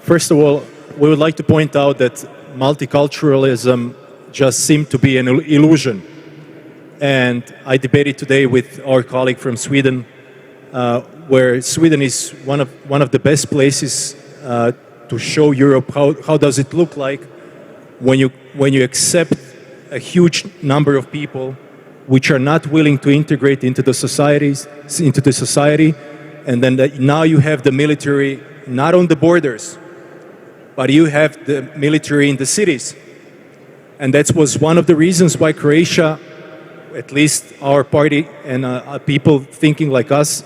First of all, we would like to point out that multiculturalism just seemed to be an illusion. And I debated today with our colleague from Sweden, where Sweden is one of the best places to show Europe how does it look like when you accept a huge number of people which are not willing to integrate into the society, and then now you have the military not on the borders, but you have the military in the cities. And that was one of the reasons why Croatia, at least our party and people thinking like us,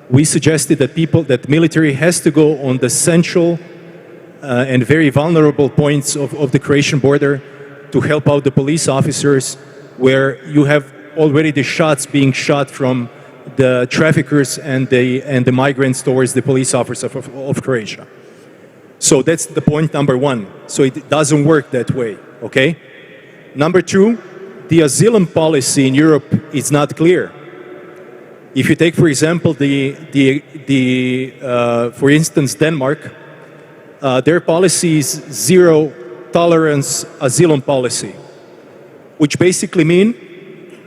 we suggested that military has to go on the central and very vulnerable points of the Croatian border to help out the police officers, where you have already the shots being shot from the traffickers and the migrants towards the police officers of Croatia. So that's the point number one. So it doesn't work that way, okay? Number two, the asylum policy in Europe is not clear. If you take, for example, for instance, Denmark, their policy is zero tolerance asylum policy, which basically means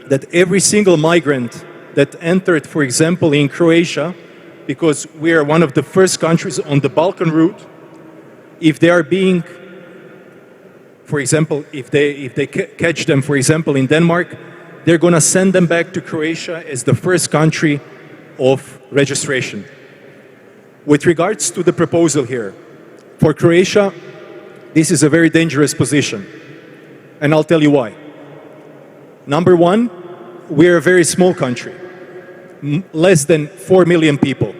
that every single migrant that entered, for example, in Croatia, because we are one of the first countries on the Balkan route, if they are being, for example, if they catch them, for example, in Denmark, they're going to send them back to Croatia as the first country of registration. With regards to the proposal here, for Croatia, this is a very dangerous position, and I'll tell you why. Number one, we're a very small country, less than 4 million people.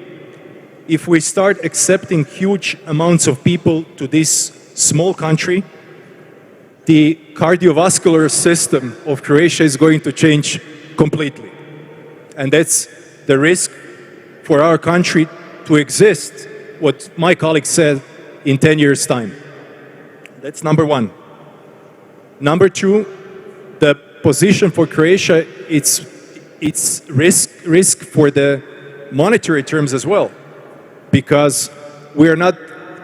If we start accepting huge amounts of people to this small country, the cardiovascular system of Croatia is going to change completely. And that's the risk for our country to exist, what my colleague said, in 10 years' time. That's number one. Number two, the position for Croatia, it's risk for the monetary terms as well, because we are not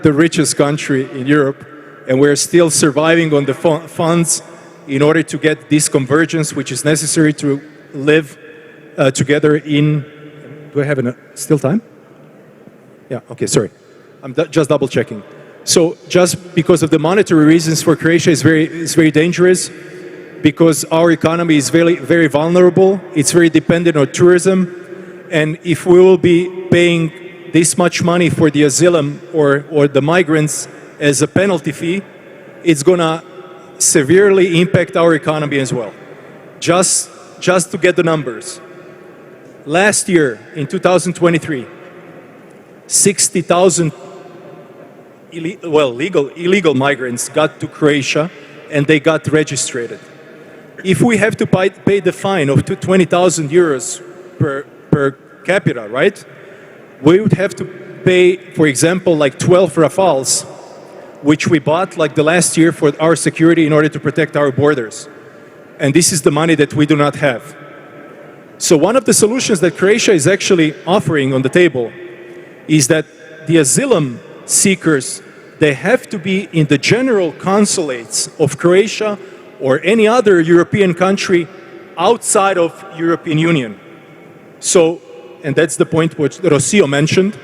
the richest country in Europe, and we're still surviving on the funds in order to get this convergence, which is necessary to live together in... Do I have still time? Yeah, okay, sorry. I'm just double checking. So just because of the monetary reasons for Croatia is very dangerous, because our economy is very, very vulnerable. It's very dependent on tourism. And if we will be paying this much money for the asylum or the migrants as a penalty fee, it's going to severely impact our economy as well. Just to get the numbers. Last year, in 2023, 60,000 illegal migrants got to Croatia and they got registered. If we have to pay the fine of 20,000 euros per capita, right? We would have to pay, for example, like 12 Rafales, which we bought like the last year for our security in order to protect our borders. And this is the money that we do not have. So one of the solutions that Croatia is actually offering on the table is that the asylum seekers, they have to be in the general consulates of Croatia or any other European country outside of European Union. So, and that's the point which Rocio mentioned,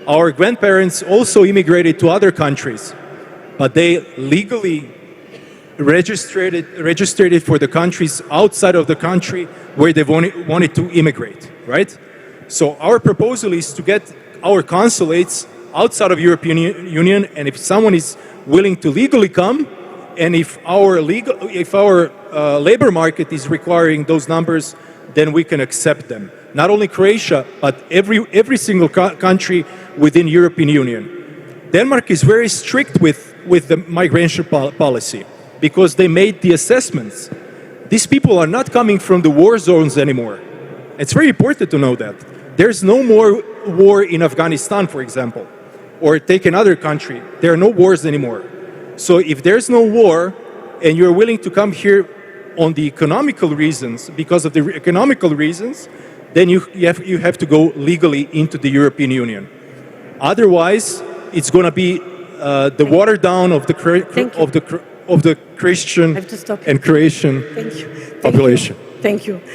our grandparents also immigrated to other countries, but they legally registered it for the countries outside of the country where they wanted to immigrate, right? So our proposal is to get our consulates outside of European Union, and if someone is willing to legally come, and if our labor market is requiring those numbers, then we can accept them. Not only Croatia, but every single country within European Union. Denmark is very strict with the migration policy because they made the assessments. These people are not coming from the war zones anymore. It's very important to know that. There's no more war in Afghanistan, for example, or take another country. There are no wars anymore. So if there's no war and you're willing to come here on the economical reasons, because of the economical reasons, then you have to go legally into the European Union. Otherwise, it's going to be the water down of the of the Christian I have to stop. and Croatian Thank you. population. Thank you.